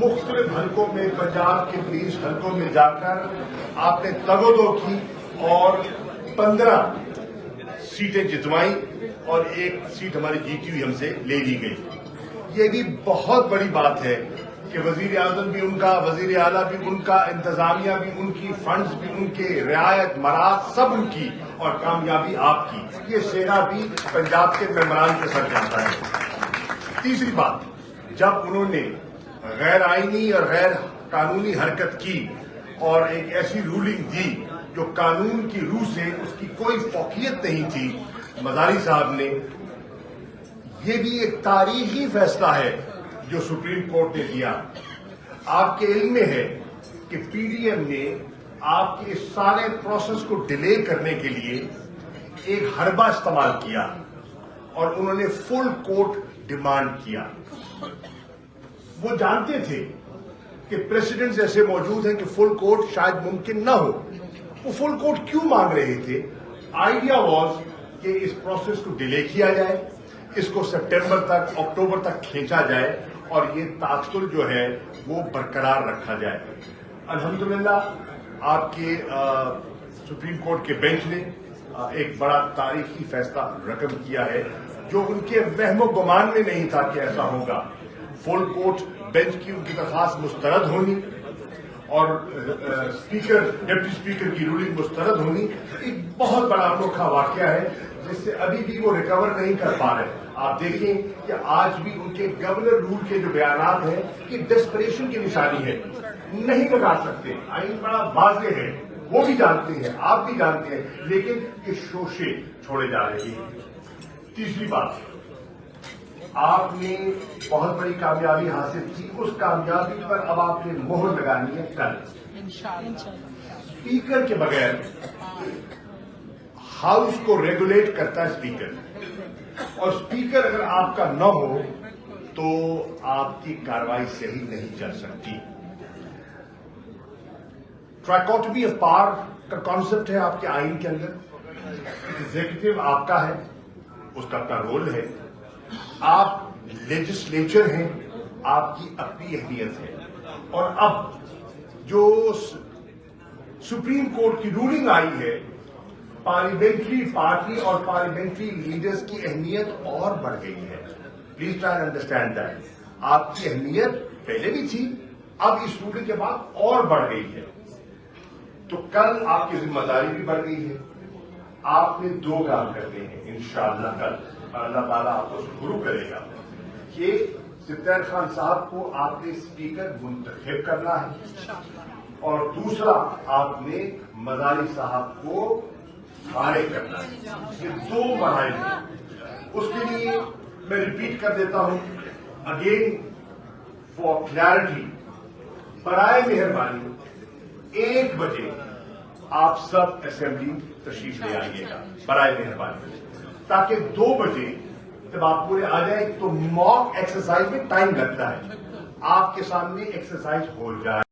مختلف حلقوں میں پنجاب کے 20 حلقوں میں جا کر آپ نے تگ و دو کی اور 15 سیٹیں جتوائیں اور 1 سیٹ ہماری جیتی ہوئی ہم سے لے لی گئی. یہ بھی بہت بڑی بات ہے کہ وزیر اعظم بھی ان کا، وزیر اعلیٰ بھی ان کا، انتظامیہ بھی ان کی، فنڈز بھی ان کے، رعایت مراعات سب ان کی اور کامیابی آپ کی. یہ سہرا بھی پنجاب کے ممبران کے ساتھ جاتا ہے. تیسری بات، جب انہوں نے غیر آئینی اور غیر قانونی حرکت کی اور ایک ایسی رولنگ دی جو قانون کی روح سے اس کی کوئی فوقیت نہیں تھی، مزاری صاحب نے، یہ بھی ایک تاریخی فیصلہ ہے جو سپریم کورٹ نے دیا. آپ کے علم میں ہے کہ پی ڈی ایم نے آپ کے اس سارے پروسیس کو ڈیلے کرنے کے لیے ایک حربہ استعمال کیا اور انہوں نے فل کورٹ ڈیمانڈ کیا. وہ جانتے تھے کہ پریسیڈنٹس ایسے موجود ہیں کہ فل کورٹ شاید ممکن نہ ہو. وہ فل کورٹ کیوں مانگ رہے تھے؟ آئیڈیا واز کہ اس پروسیس کو ڈیلے کیا جائے، اس کو سپٹمبر تک، اکتوبر تک کھینچا جائے اور یہ تعطل جو ہے وہ برقرار رکھا جائے. الحمدللہ آپ کے سپریم کورٹ کے بینچ نے ایک بڑا تاریخی فیصلہ رقم کیا ہے جو ان کے وہم و گمان میں نہیں تھا کہ ایسا ہوگا. فل کورٹ بینچ کی ان کی درخواست مسترد ہونی اور اسپیکر، ڈپٹی اسپیکر کی رولنگ مسترد ہونی ایک بہت بڑا انوکھا واقعہ ہے جس سے ابھی بھی وہ ریکور نہیں کر پا رہے. آپ دیکھیں کہ آج بھی ان کے گورنر رول کے جو بیانات ہیں یہ ڈیسپریشن کی نشانی ہے. نہیں لگا سکتے، آئین بڑا واضح ہے، وہ بھی جانتے ہیں، آپ بھی جانتے ہیں، لیکن یہ شوشے چھوڑے جا رہے ہیں. تیسری بات، آپ نے بہت بڑی کامیابی حاصل کی. اس کامیابی پر اب آپ نے مہر لگانی ہے کل. اسپیکر کے بغیر ہاؤس کو ریگولیٹ کرتا ہے اسپیکر، اور اسپیکر اگر آپ کا نہ ہو تو آپ کی کارروائی صحیح نہیں چل سکتی. ٹرائکوٹمی آف پاور کا کانسیپٹ ہے آپ کے آئین کے اندر. ایگزیکٹو آپ کا ہے، اس کا اپنا رول ہے. آپ لیجسلیچر ہیں، آپ کی اپنی اہمیت ہے. اور اب جو سپریم کورٹ کی رولنگ آئی ہے، پارلیمنٹری پارٹی اور پارلیمنٹری لیڈرز کی اہمیت اور بڑھ گئی ہے. Please try and understand that. آپ کی اہمیت پہلے بھی تھی، اب اس رولنگ کے بعد اور بڑھ گئی ہے. تو کل آپ کی ذمہ داری بھی بڑھ گئی ہے. آپ نے 2 کام کرنے ہیں انشاءاللہ کل، اور اللہ تعالیٰ آپ کو شروع کرے گا. کہ ستار خان صاحب کو آپ نے اسپیکر منتخب کرنا ہے، اور دوسرا آپ نے مزاری صاحب کو فارغ کرنا ہے. یہ 2 مراحل ہیں. اس کے لیے میں ریپیٹ کر دیتا ہوں اگین فار کلیئرٹی. برائے مہربانی 1 بجے آپ سب اسمبلی تشریف لے آئیے گا برائے مہربانی، تاکہ 2 بجے جب آپ پورے آ جائیں تو موک ایکسرسائز میں ٹائم لگتا ہے، آپ کے سامنے ایکسرسائز ہو جائے.